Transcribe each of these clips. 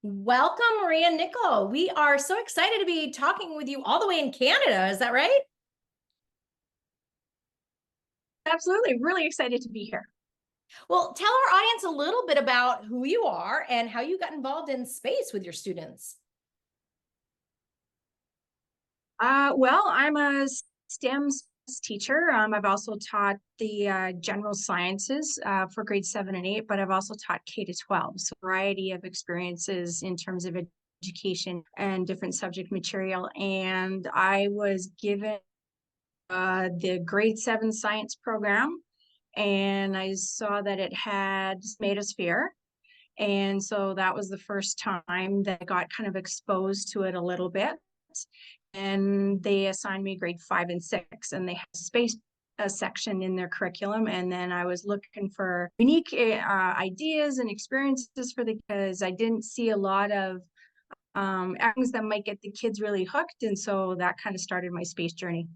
Welcome, Maria Nicole. We are so excited to be talking with you all the way in Canada. Is that right? Absolutely. Really excited to be here. Well, tell our audience a little bit about who you are and how you got involved in space with your students. Well, I'm a STEM teacher. I've also taught the general sciences for grades 7 and 8, but I've also taught K to 12. So, a variety of experiences in terms of education and different subject material. And I was given the grade 7 science program, and I saw that it had Tomatosphere. And so that was the first time that I got kind of exposed to it a little bit. And they assigned me grade 5 and 6, and they had space a section in their curriculum. And then I was looking for unique ideas and experiences for the because I didn't see a lot of things that might get the kids really hooked. And so that kind of started my space journey.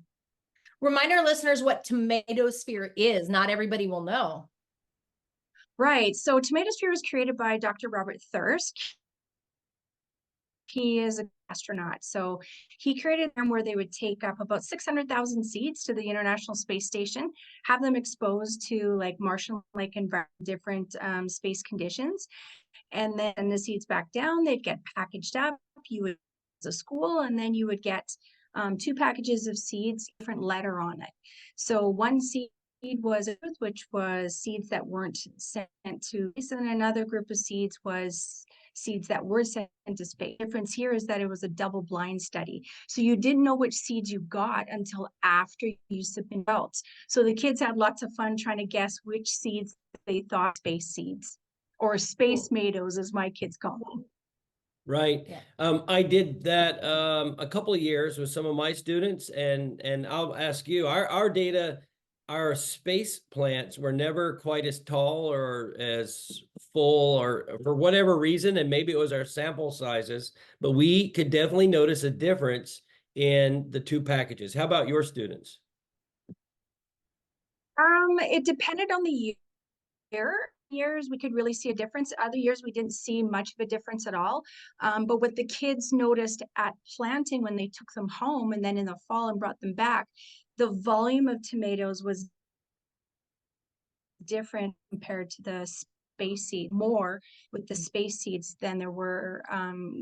Remind our listeners what Tomatosphere is. Not everybody will know. Right. So Tomatosphere was created by Dr. Robert Thirsk. He is an astronaut. So he created them where they would take up about 600,000 seeds to the International Space Station, have them exposed to like Martian-like environment, different space conditions, and then the seeds back down, they'd get packaged up. You would as a school, and then you would get two packages of seeds, different letter on it. So one seed was which was seeds that weren't sent to space, and another group of seeds was seeds that were sent to space. The difference here is that it was a double blind study. So you didn't know which seeds you got until after you submitted results. So the kids had lots of fun trying to guess which seeds they thought space seeds or space tomatoes, as my kids call them. Right. Yeah. I did that a couple of years with some of my students, and I'll ask you, our data, our space plants were never quite as tall or as full, or for whatever reason, and maybe it was our sample sizes, but we could definitely notice a difference in the two packages. How about your students? It depended on the year. Years we could really see a difference. Other years we didn't see much of a difference at all. But what the kids noticed at planting when they took them home and then in the fall and brought them back, the volume of tomatoes was different compared to the space seed, more with the space seeds than there were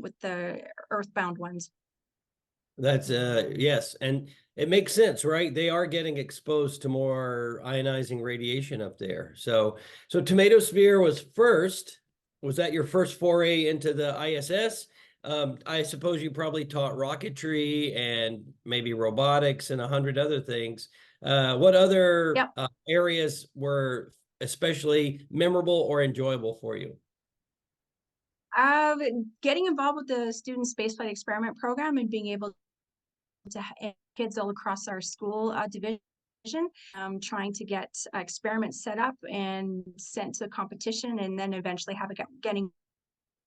with the earthbound ones. That's yes, and it makes sense, right? They are getting exposed to more ionizing radiation up there. So Tomatosphere was first. Was that your first foray into the ISS? I suppose you probably taught rocketry and maybe robotics and 100 other things. What other Yep. areas were especially memorable or enjoyable for you? Uh, Getting involved with the student spaceflight experiment program and being able to kids all across our school division, trying to get experiments set up and sent to the competition, and then eventually have getting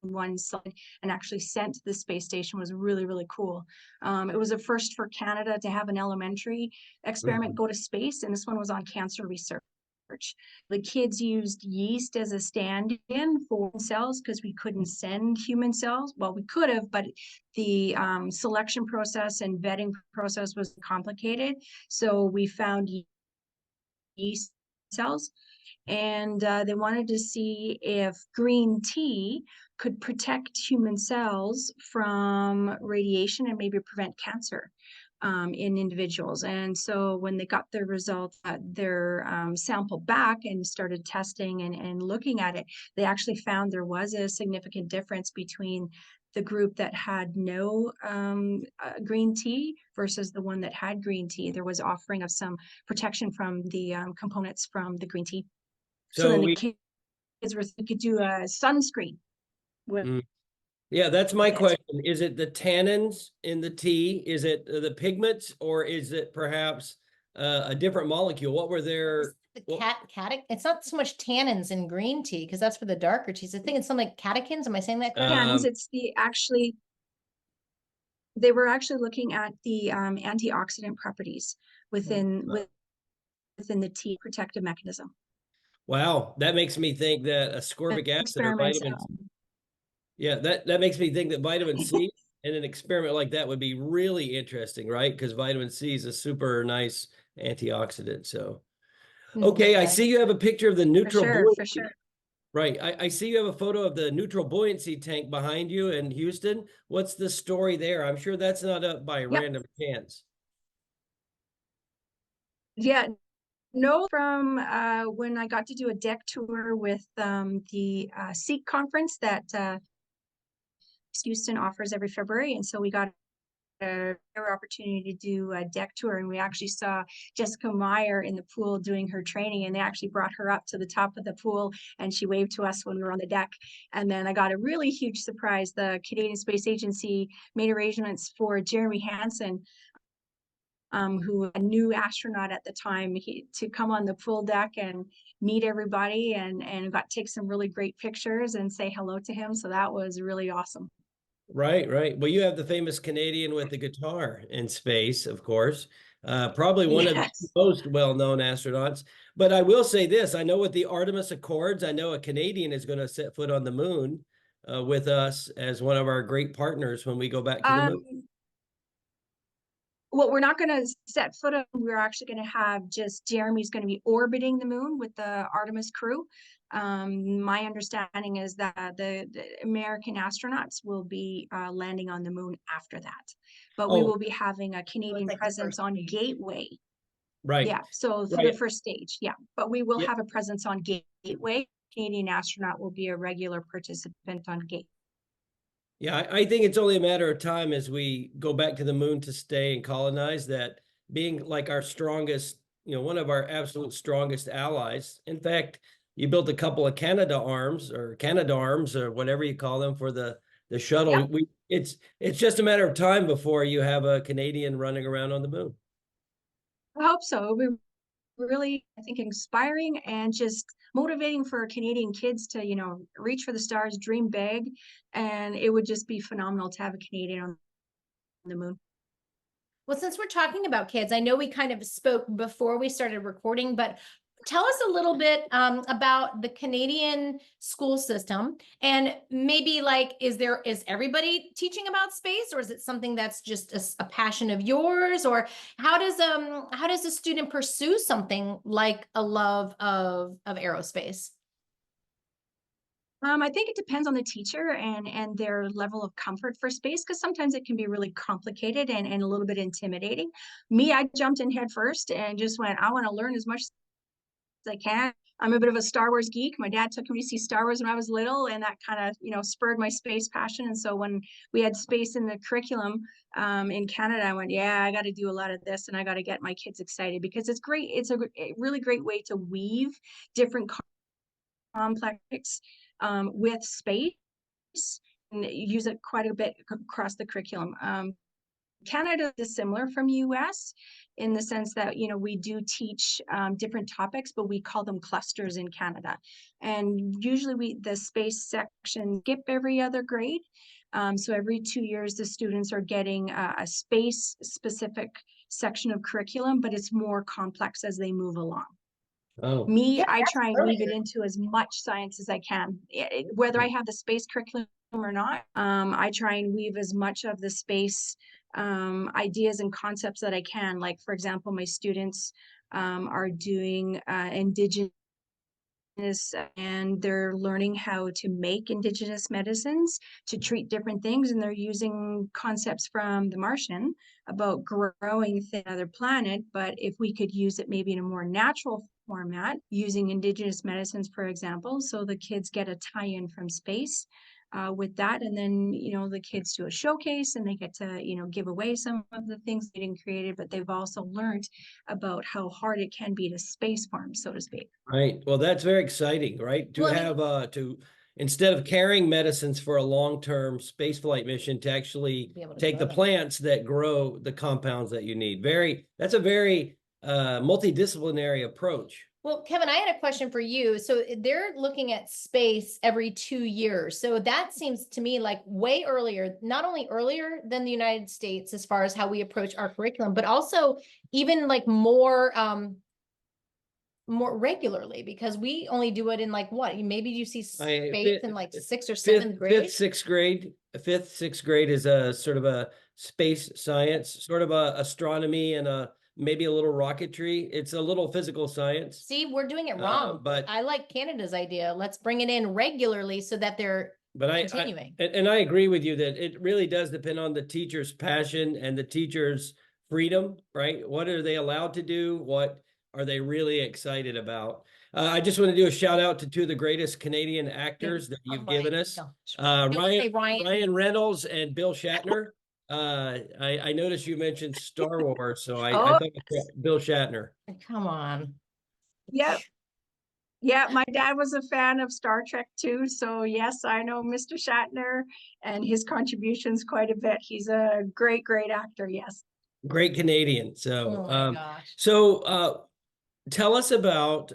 one slide and actually sent to the space station was really, really cool. It was a first for Canada to have an elementary experiment go to space, and this one was on cancer research. The kids used yeast as a stand-in for cells because we couldn't send human cells. Well, we could have, but the selection process and vetting process was complicated. So we found yeast cells, and they wanted to see if green tea could protect human cells from radiation and maybe prevent cancer in individuals. And so when they got their result, their sample back and started testing and looking at it, they actually found there was a significant difference between the group that had no green tea versus the one that had green tea. There was offering of some protection from the components from the green tea. So So then the we kids could do a sunscreen with mm, yeah, that's my it. question. Is it the tannins in the tea? Is it the pigments, or is it perhaps a different molecule? What were their The what, it's not so much tannins in green tea because that's for the darker teas. I think it's something like catechins. Am I saying that correctly? Cans, it's the actually they were actually looking at the antioxidant properties within within the tea protective mechanism. wow, that makes me think that ascorbic acid or Experiments. vitamin Yeah, that makes me think that vitamin C and an experiment like that would be really interesting, right? Because vitamin C is a super nice antioxidant. So, okay, I see you have a picture of the For neutral sure, for buoyancy. sure. Right. I see you have a photo of the neutral buoyancy tank behind you in Houston. What's the story there? I'm sure that's not up by Yep. random chance. Yeah, no, from when I got to do a deck tour with the SEEK conference that Houston offers every February. And so we got a rare opportunity to do a deck tour, and we actually saw Jessica Meyer in the pool doing her training, and they actually brought her up to the top of the pool and she waved to us when we were on the deck. And then I got a really huge surprise. The Canadian Space Agency made arrangements for Jeremy Hansen, who a new astronaut at the time, to come on the pool deck and meet everybody, and got to take some really great pictures and say hello to him. So that was really awesome. Right, right. Well, you have the famous Canadian with the guitar in space, of course. Probably one of the Yes. most well-known astronauts. But I will say this, I know with the Artemis Accords, I know a Canadian is going to set foot on the moon with us as one of our great partners when we go back to the moon. Well, we're not going to set foot on. We're actually going to have just Jeremy's going to be orbiting the moon with the Artemis crew. My understanding is that the American astronauts will be landing on the moon after that, but we Oh, will be having a Canadian like the presence first on stage. Gateway. right, Yeah, so for the right. first stage, yeah, but we will Yeah, have a presence on Gateway. Canadian astronaut will be a regular participant on Gateway. yeah. I think it's only a matter of time as we go back to the moon to stay and colonize that being like our strongest, one of our absolute strongest allies. In fact, you built a couple of Canadarms or whatever you call them for the shuttle. Yep. It's just a matter of time before you have a Canadian running around on the moon. I hope so. It'll be really, I think, inspiring and just motivating for Canadian kids to, reach for the stars, dream big. And it would just be phenomenal to have a Canadian on the moon. Well, since we're talking about kids, I know we kind of spoke before we started recording, but tell us a little bit about the Canadian school system, and maybe like, is everybody teaching about space, or is it something that's just a passion of yours, or how does a student pursue something like a love of aerospace? I think it depends on the teacher and their level of comfort for space, because sometimes it can be really complicated and a little bit intimidating. Me, I jumped in head first and just went, I want to learn as much as I can. I'm a bit of a Star Wars geek. My dad took me to see Star Wars when I was little, and that kind of, spurred my space passion. And so when we had space in the curriculum in Canada, I went, yeah, I got to do a lot of this, and I got to get my kids excited, because it's great. It's a really great way to weave different complex with space and use it quite a bit across the curriculum. Canada is similar from US in the sense that, we do teach different topics, but we call them clusters in Canada. And usually the space section skip every other grade. So every 2 years, the students are getting a space specific section of curriculum, but it's more complex as they move along. Oh, Me, Yeah, I that's try and weave it brilliant. into as much science as I can. Whether I have the space curriculum or not, I try and weave as much of the space ideas and concepts that I can. Like, for example, my students are doing Indigenous, and they're learning how to make Indigenous medicines to treat different things. And they're using concepts from The Martian about growing things on another planet. But if we could use it maybe in a more natural format, using Indigenous medicines, for example, so the kids get a tie-in from space with that. And then, the kids do a showcase and they get to, give away some of the things they didn't create, but they've also learned about how hard it can be to space farm, so to speak. right. Well, that's very exciting, right? To Well, I mean, have instead of carrying medicines for a long-term space flight mission, to actually be able to take grow the them. plants that grow the compounds that you need. That's a very multidisciplinary approach. Well, Kevin, I had a question for you. So they're looking at space every 2 years. So that seems to me like way earlier, not only earlier than the United States as far as how we approach our curriculum, but also even like more more regularly? Because we only do it in like what? Maybe you see space fifth- in like 6th or 7th grade. Fifth, sixth grade. Fifth, sixth grade is a sort of a space science, sort of a astronomy and maybe a little rocketry. It's a little physical science. See, we're doing it wrong. But I like Canada's idea. Let's bring it in regularly so that they're continuing. And I agree with you that it really does depend on the teacher's passion and the teacher's freedom, right? What are they allowed to do? What are they really excited about? I just want to do a shout out to two of the greatest Canadian actors that you've given us, Ryan Reynolds and Bill Shatner. I noticed you mentioned Star Wars, so I thought Bill Shatner. Come on. Yep. Yeah, my dad was a fan of Star Trek too. So yes, I know Mr. Shatner and his contributions quite a bit. He's a great, great actor. Yes. Great Canadian. So, Oh my gosh. So tell us about,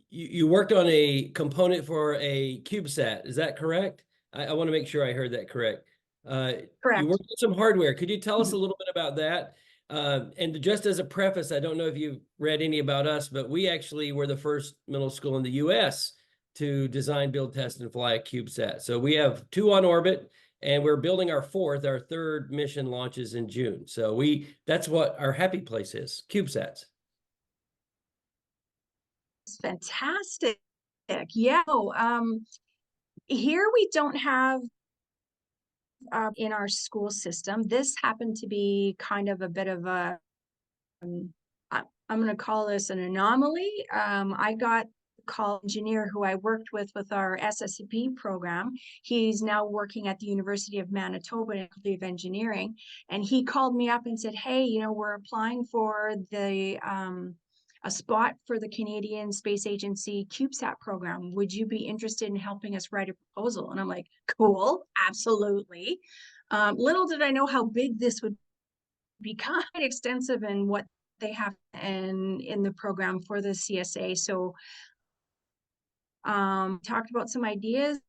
you worked on a component for a CubeSat. Is that correct? I want to make sure I heard that correct. Correct. You worked on some hardware. Could you tell us a little bit about that? And just as a preface, I don't know if you've read any about us, but we actually were the first middle school in the US to design, build, test, and fly a CubeSat. So we have 2 on orbit, and we're building our 4th. Our 3rd mission launches in June. So that's what our happy place is, CubeSats. It's fantastic. Yeah. Here we don't have in our school system. This happened to be kind of a bit of a, I'm going to call this an anomaly. I got a call engineer who I worked with our SSEP program. He's now working at the University of Manitoba in the Faculty of Engineering. And he called me up and said, hey, you know, we're applying for the a spot for the Canadian Space Agency CubeSat program. Would you be interested in helping us write a proposal? And I'm like, cool, absolutely. Little did I know how big this would be, quite extensive in what they have in the program for the CSA. So talked about some ideas,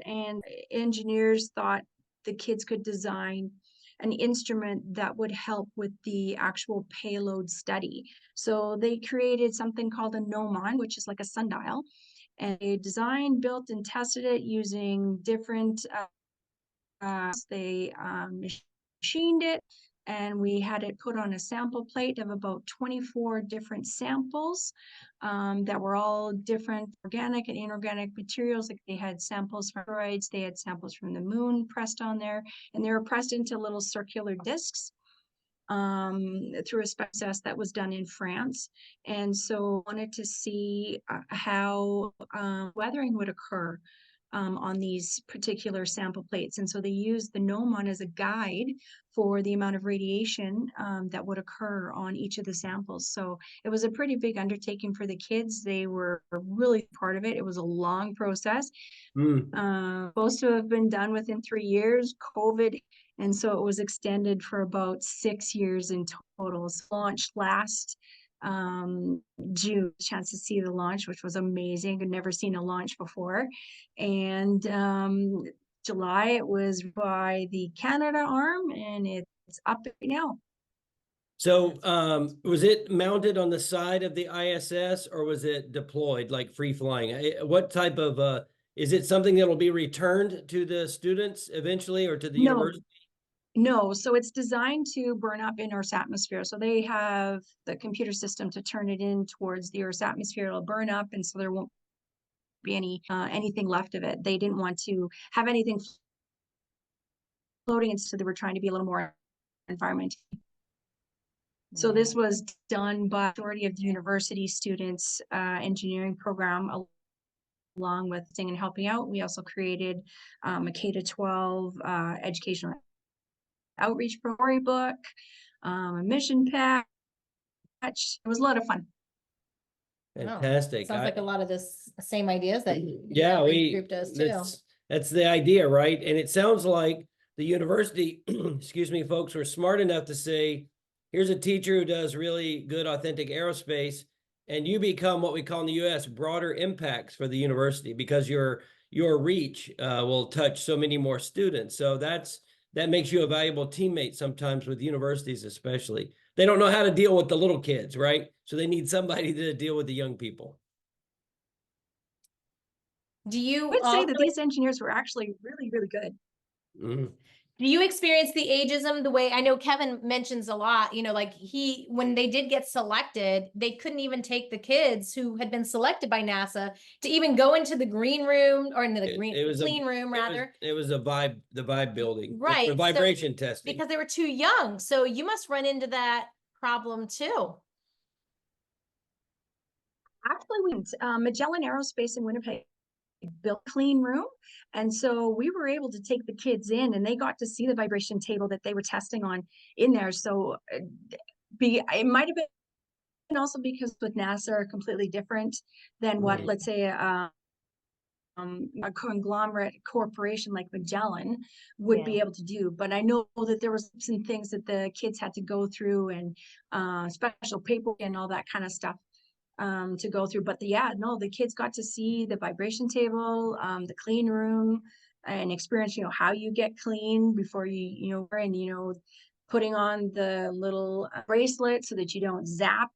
and engineers thought the kids could design an instrument that would help with the actual payload study. So they created something called a gnomon, which is like a sundial, and they designed, built, and tested it using different they machined it, and we had it put on a sample plate of about 24 different samples that were all different organic and inorganic materials. Like they had samples from asteroids, they had samples from the moon pressed on there, and they were pressed into little circular discs through a process that was done in France. And so wanted to see how weathering would occur on these particular sample plates. And so they used the gnomon as a guide for the amount of radiation that would occur on each of the samples. So it was a pretty big undertaking for the kids. They were really part of it. It was a long process. Supposed to have been done within 3 years, COVID. And so it was extended for about 6 years in total. It's launched last June, chance to see the launch, which was amazing. I'd never seen a launch before. And July, it was by the Canada arm, and it's up right now. So was it mounted on the side of the ISS, or was it deployed like free flying? What type of is it something that will be returned to the students eventually, or to the university? No, so it's designed to burn up in Earth's atmosphere. So they have the computer system to turn it in towards the Earth's atmosphere. It'll burn up, and so there won't be anything left of it. They didn't want to have anything floating, and so they were trying to be a little more environmental. So this was done by the majority of the university students engineering program, along with singing and helping out. We also created a K-12 educational outreach book, a mission patch. It was a lot of fun. Fantastic. Sounds like a lot of this same ideas that group does too. That's the idea, right? And it sounds like the university, excuse me, folks, were smart enough to say, here's a teacher who does really good, authentic aerospace, and you become what we call in the US broader impacts for the university, because your reach will touch so many more students. So that makes you a valuable teammate sometimes with universities, especially. They don't know how to deal with the little kids, right? So they need somebody to deal with the young people. Do you I would say also, that these engineers were actually really, really good. Mhm. do you experience the ageism the way I know Kevin mentions a lot, like when they did get selected, they couldn't even take the kids who had been selected by NASA to even go into the green room or into the It was clean room rather. It was the vibe building, the Right. So vibration testing. because they were too young. So you must run into that problem too. Actually, Magellan Aerospace in Winnipeg built a clean room. And so we were able to take the kids in and they got to see the vibration table that they were testing on in there. So it might have been also because with NASA are completely different than what, let's say, a conglomerate corporation like Magellan would be able to do. But I know that there was some things that the kids had to go through and special paperwork and all that kind of stuff to go through. But the kids got to see the vibration table, the clean room, and experience, how you get clean before putting on the little bracelet so that you don't zap,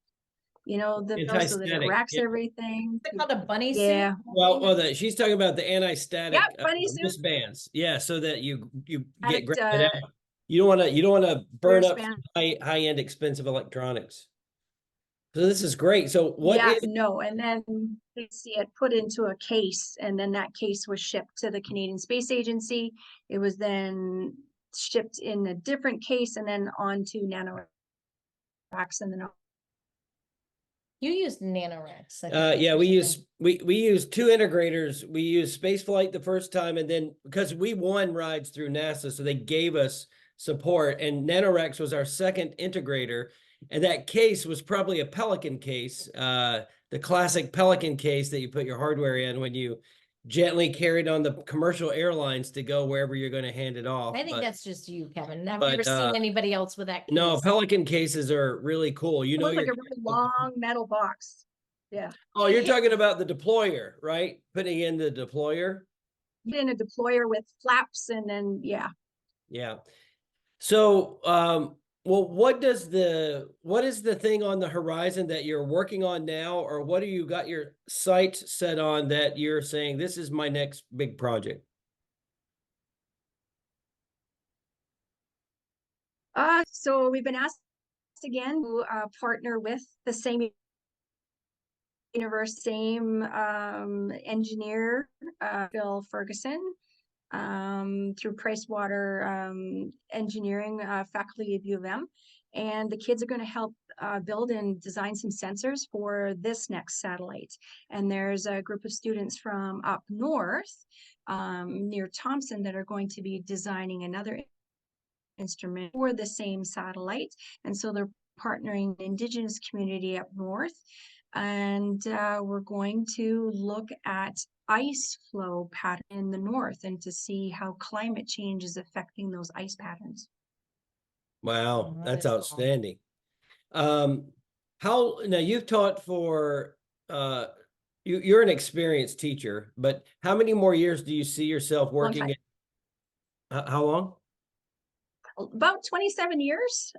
so that it Anti-static. wrecks Yeah. everything. Is it called a bunny Yeah. suit? Well, she's talking about the anti-static Bunny suit. wristbands. Yeah, so that you get Addict, grounded out. You don't want to burn up wristband. high-end expensive electronics. So this is great. So what is No, and then they see it put into a case, and then that case was shipped to the Canadian Space Agency. It was then shipped in a different case, and then onto nanoracks, and then You used nanoracks. yeah, we use two integrators. We used Spaceflight the first time, and then because we won rides through NASA, so they gave us support, and Nanorex was our second integrator. And that case was probably a Pelican case, the classic Pelican case that you put your hardware in when you gently carried on the commercial airlines to go wherever you're going to hand it off. I think that's just you, Kevin. I've but, never seen anybody else with that case. No, Pelican cases are really cool. it looked like a really long metal box. Yeah. Oh, you're talking about the deployer, right? Putting in the deployer. In a deployer with flaps, and then Yeah. So, well, what is the thing on the horizon that you're working on now, or what do you got your sights set on that you're saying this is my next big project? So we've been asked again to partner with the same universe, same engineer, Phil Ferguson, through Pricewater Engineering faculty at U of M. And the kids are going to help build and design some sensors for this next satellite. And there's a group of students from up north near Thompson that are going to be designing another instrument for the same satellite. And so they're partnering the Indigenous community up north. And we're going to look at ice flow pattern in the north and to see how climate change is affecting those ice patterns. Wow, that's outstanding. How now you've taught for you're an experienced teacher, but how many more years do you see yourself working at, how long? About 27 years.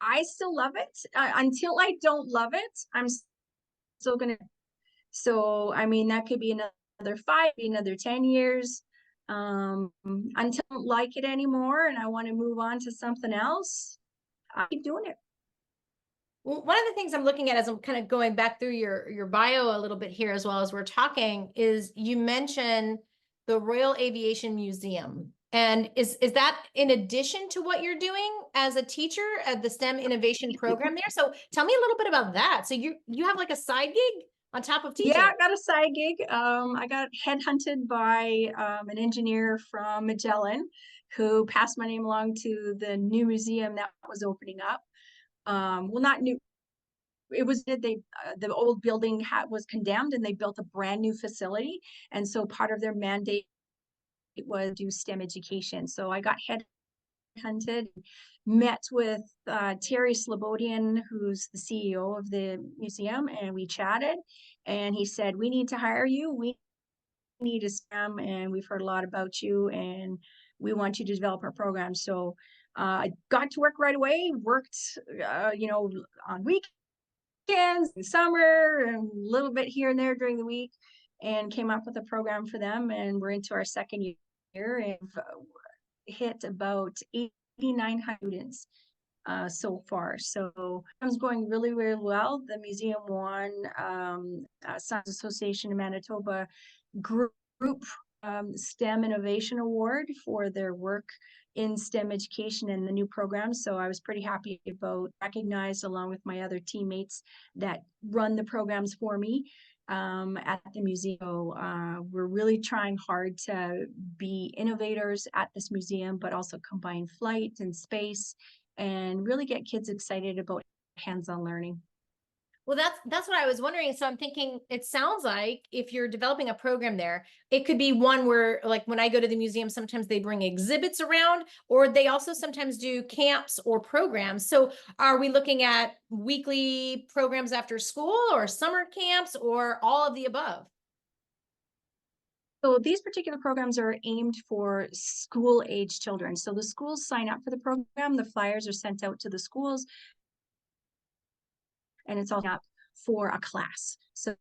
I still love it. Until I don't love it, I'm still gonna. So I mean, that could be another 5, another 10 years. Until I don't like it anymore and I want to move on to something else, I keep doing it. Well, one of the things I'm looking at as I'm kind of going back through your bio a little bit here as well as we're talking is you mentioned the Royal Aviation Museum. And is that in addition to what you're doing as a teacher at the STEM innovation program there? So tell me a little bit about that. So you have like a side gig on top of teaching? Yeah, I got a side gig. I got headhunted by an engineer from Magellan who passed my name along to the new museum that was opening up. Well, not new. It was the old building was condemned and they built a brand new facility. And so part of their mandate was do STEM education. So I got headhunted, met with Terry Slobodian, who's the CEO of the museum, and we chatted. And he said, "We need to hire you. We need a STEM, and we've heard a lot about you, and we want you to develop our program." So I got to work right away, worked, on weekends and summer and a little bit here and there during the week, and came up with a program for them. And we're into our second year and hit about 8,900 students so far. So it's going really, really well. The museum won Science Association of Manitoba group STEM Innovation Award for their work in STEM education and the new program. So I was pretty happy about recognized along with my other teammates that run the programs for me at the museum. We're really trying hard to be innovators at this museum, but also combine flight and space and really get kids excited about hands-on learning. Well, that's what I was wondering. So I'm thinking, it sounds like if you're developing a program there, it could be one where, like, when I go to the museum, sometimes they bring exhibits around, or they also sometimes do camps or programs. So are we looking at weekly programs after school, or summer camps, or all of the above? So these particular programs are aimed for school-age children. So the schools sign up for the program, the flyers are sent out to the schools, and it's all up for a class. So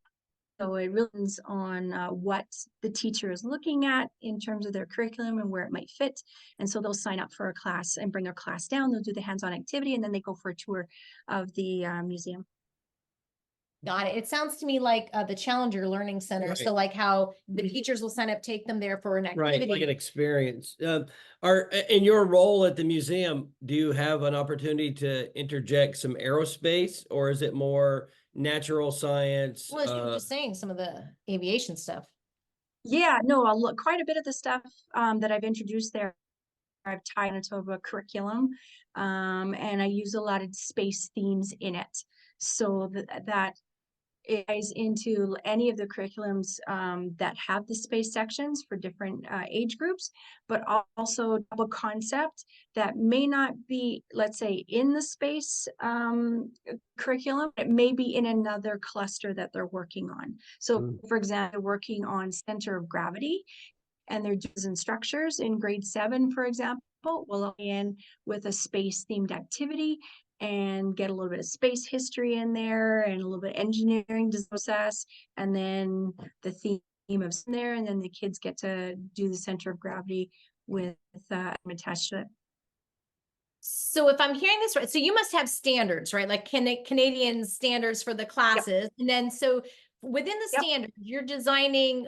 it really depends on what the teacher is looking at in terms of their curriculum and where it might fit. And so they'll sign up for a class and bring their class down. They'll do the hands-on activity, and then they go for a tour of the museum. Got it. It sounds to me like the Challenger Learning Center. Right. So like how the teachers will sign up, take them there for an activity. Right, like an experience. In your role at the museum, do you have an opportunity to interject some aerospace, or is it more natural science? Well, as you were just saying, some of the aviation stuff. Yeah, no, I'll look quite a bit of the stuff that I've introduced there. I've tied Manitoba curriculum, and I use a lot of space themes in it. So that it ties into any of the curriculums that have the space sections for different age groups, but also a concept that may not be, let's say, in the space curriculum. It may be in another cluster that they're working on. So, for example, working on center of gravity, and their design structures in grade 7, for example, will in with a space themed activity and get a little bit of space history in there and a little bit of engineering process, and then the theme of there, and then the kids get to do the center of gravity with attached to it. So if I'm hearing this right, so you must have standards, right? Like Canadian standards for the classes. Yep. And then so within the standards, you're designing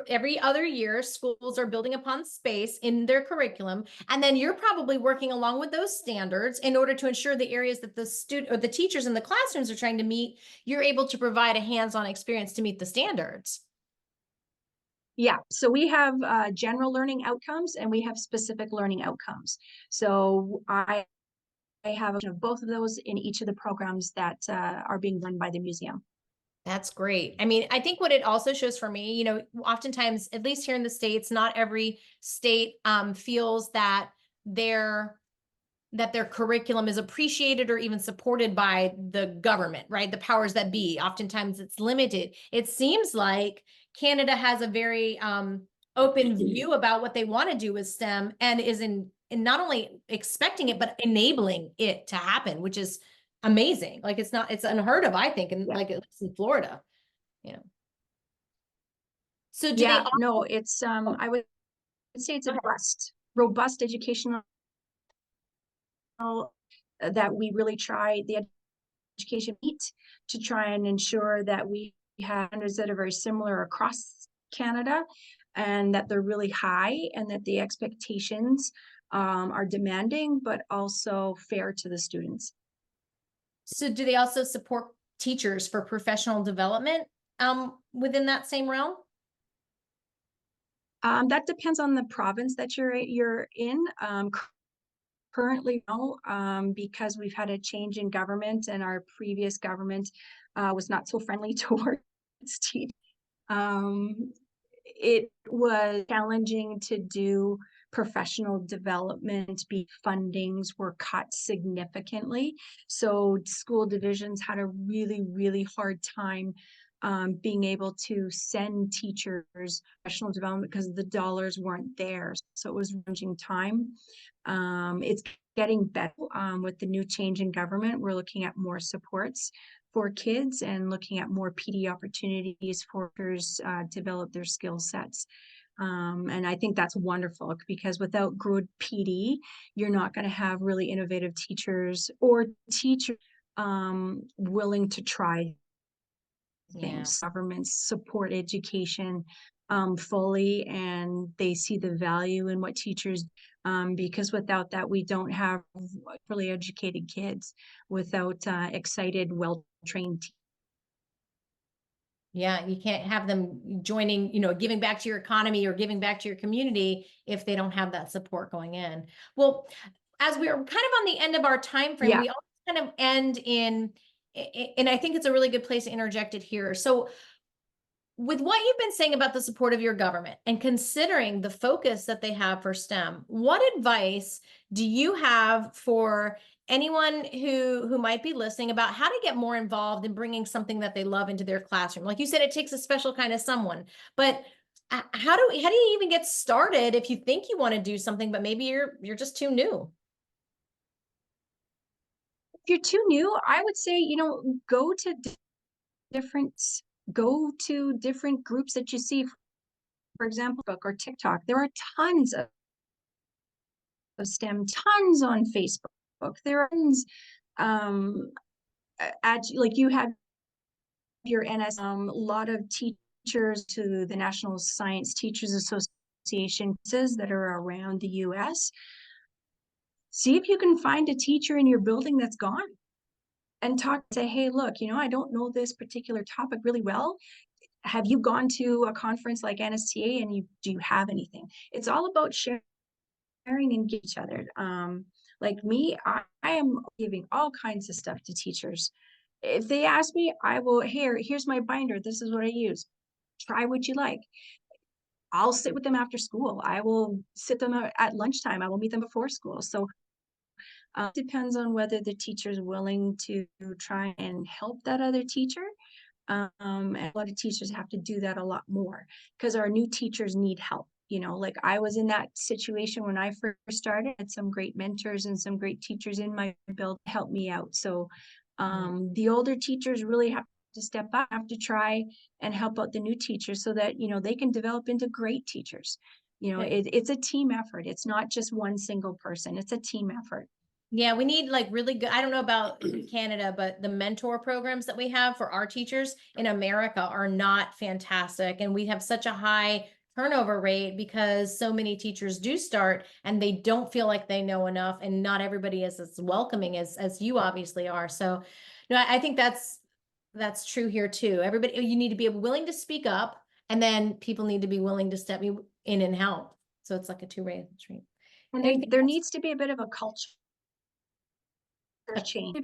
every other year, schools are building upon space in their curriculum. And then you're probably working along with those standards in order to ensure the areas that the student or the teachers in the classrooms are trying to meet, you're able to provide a hands-on experience to meet the standards. Yeah, so we have general learning outcomes and we have specific learning outcomes. So I have both of those in each of the programs that are being run by the museum. That's great. I mean, I think what it also shows for me, you know, oftentimes, at least here in the States, not every state feels that their curriculum is appreciated or even supported by the government, right? The powers that be. Oftentimes it's limited. It seems like Canada has a very open view about what they want to do with STEM, and is in not only expecting it, but enabling it to happen, which is amazing. Like it's unheard of, I think, and like at least in Florida, you know. So do they no, it's I would say it's a robust educational that we really try the education meet to try and ensure that we have standards that are very similar across Canada, and that they're really high, and that the expectations are demanding but also fair to the students. So do they also support teachers for professional development within that same realm? That depends on the province that you're in. Currently, no, because we've had a change in government, and our previous government was not so friendly towards teachers. It was challenging to do professional development. Fundings were cut significantly, so school divisions had a really, really hard time being able to send teachers professional development because the dollars weren't there. So it was challenging time. It's getting better with the new change in government. We're looking at more supports for kids and looking at more PD opportunities for teachers develop their skill sets. And I think that's wonderful, because without good PD, you're not going to have really innovative teachers or teachers willing to try things. Governments support education fully, and they see the value in what teachers, because without that, we don't have really educated kids without excited, well-trained teachers. Yeah, you can't have them joining, giving back to your economy or giving back to your community if they don't have that support going in. Well, as we're kind of on the end of our time frame, we always kind of end and I think it's a really good place to interject it here. So with what you've been saying about the support of your government and considering the focus that they have for STEM, what advice do you have for anyone who might be listening about how to get more involved in bringing something that they love into their classroom? Like you said, it takes a special kind of someone, but how do you even get started if you think you want to do something, but maybe you're just too new? If you're too new, I would say, go to different groups that you see, for example, Facebook or TikTok. There are tons of STEM, tons on Facebook. There are tons, like you have your NS, a lot of teachers to the National Science Teachers Association that are around the US. See if you can find a teacher in your building that's gone and say, hey, look, I don't know this particular topic really well. Have you gone to a conference like NSTA, and do you have anything? It's all about sharing and give each other. Like me, I am giving all kinds of stuff to teachers. If they ask me, I will, here's my binder. This is what I use. Try what you like. I'll sit with them after school. I will sit them at lunchtime. I will meet them before school. So it depends on whether the teacher is willing to try and help that other teacher. And a lot of teachers have to do that a lot more, because our new teachers need help. Like I was in that situation when I first started. I had some great mentors and some great teachers in my build to help me out. So the older teachers really have to step up, have to try and help out the new teachers so that, they can develop into great teachers. It's a team effort. It's not just one single person. It's a team effort. Yeah, we need like really good, I don't know about Canada, but the mentor programs that we have for our teachers in America are not fantastic. And we have such a high turnover rate because so many teachers do start and they don't feel like they know enough, and not everybody is as welcoming as you obviously are. So no, I think that's true here too. Everybody, you need to be willing to speak up, and then people need to be willing to step in and help. So it's like a two-way street. And there needs to be a bit of a culture change,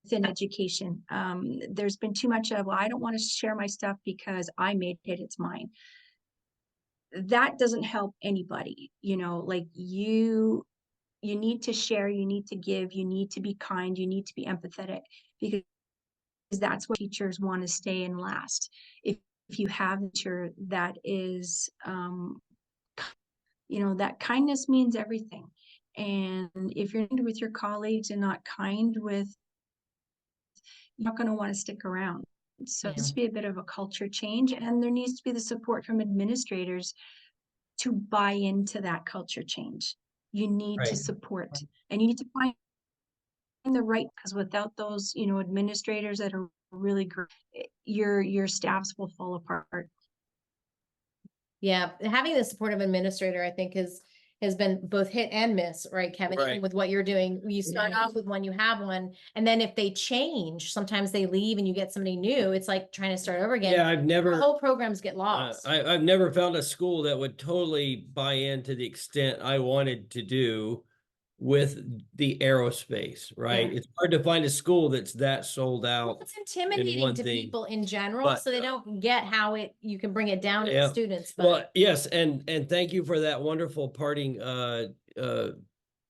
within education. There's been too much of, well, I don't want to share my stuff because I made it, it's mine. That doesn't help anybody. Like you need to share, you need to give, you need to be kind, you need to be empathetic, because that's what teachers want to stay and last. If you have a teacher that is, that kindness means everything. And if you're kind with your colleagues and not kind with, you're not going to want to stick around. So it needs to be a bit of a culture change, and there needs to be the support from administrators to buy into that culture change. You need to support, and you need to find the right, because without those, administrators that are really great, your staffs will fall apart. Yeah, having the supportive administrator, I think, has been both hit and miss, right, Kevin? Even with what you're doing, you start off with one, you have one, and then if they change, sometimes they leave and you get somebody new. It's like trying to start over again. Yeah, the whole programs get lost. I've never found a school that would totally buy in to the extent I wanted to do with the aerospace, right? It's hard to find a school that's that sold out. It's intimidating to people in general, so they don't get how you can bring it down to the students. But well, yes, and thank you for that wonderful parting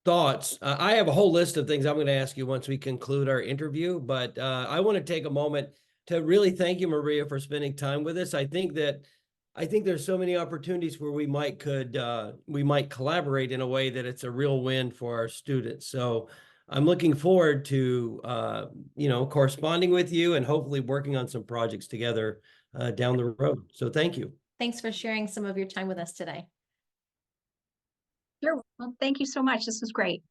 thoughts. I have a whole list of things I'm going to ask you once we conclude our interview, but I want to take a moment to really thank you, Maria, for spending time with us. I think that I think there's so many opportunities where we might collaborate in a way that it's a real win for our students. So I'm looking forward to corresponding with you and hopefully working on some projects together down the road. So thank you. Thanks for sharing some of your time with us today. Sure. Well, thank you so much. This was great.